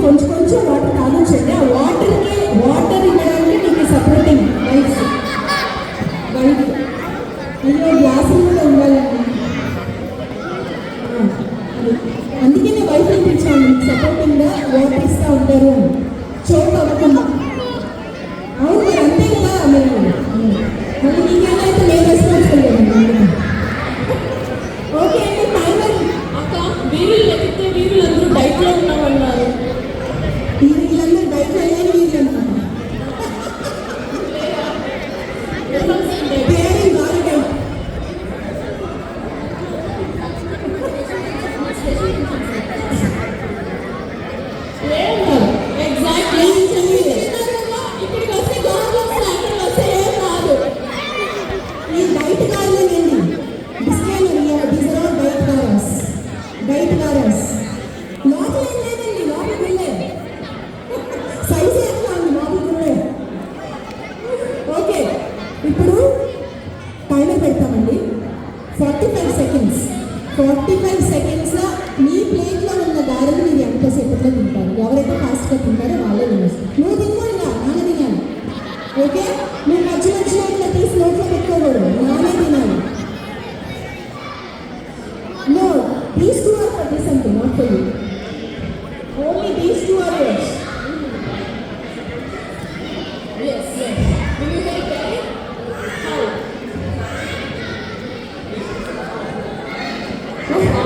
కొంచెం కొంచెం వాటర్ తాగించండి. ఆ వాటర్ ఇవ్వడానికి మీకు సపోర్టింగ్ వైఫ్ అయ్యో గ్లాసులు కూడా ఉండాలండి. అందుకే నేను వైఫ్ ఇప్పించాను, సపోర్టింగ్గా వాటర్ ఇస్తూ ఉంటారు అని చోటు అవ్వకుండా. అవును మరి అంతే కదా, మేము మళ్ళీ నీకేమైతే మేము రెస్పాన్సిబుల్ కదండి. ఓకే అండి, ఫైనల్ అక్క వీరులు ఎక్కితే వీరులందరూ డైట్లో ఉన్నామన్నారు. వీళ్ళందరూ డైట్ అయ్యారు, వీళ్ళు అన్నారు పేరు బాగా డైట్. ఎగ్జాక్ట్లీ ఇక్కడికి వస్తే గౌరవం వస్తే అక్కడికి వస్తే ఏం రాదు. ఈ డైట్ కారణండి disclaimer, these are all diet carriers. లోపల ఏం లేదండి, లోపలికి వెళ్ళే సైజ్ ఎట్లా ఉంది, లోపలికి వెళ్ళే. ఓకే, ఇప్పుడు టైమర్ పెడతామండి. 45 సెకండ్స్. 45 సెకండ్స్లో మీ ప్లేట్లో ఉన్న గారెలు మీరు ఎంతసేపట్లో తింటారు. ఎవరైతే ఫాస్ట్గా తింటారో వాళ్ళే తినేస్తారు. నువ్వు తినకూడదు, నాన్న తినాలి. ఓకే, నువ్వు మధ్య మధ్యలో ఇట్లా తీసి నోట్లో పెట్టుకోకూడదు, నానే తినాలి. No, these two are for this something, not for you. Only these two are yours. Yes. Will you take it? How?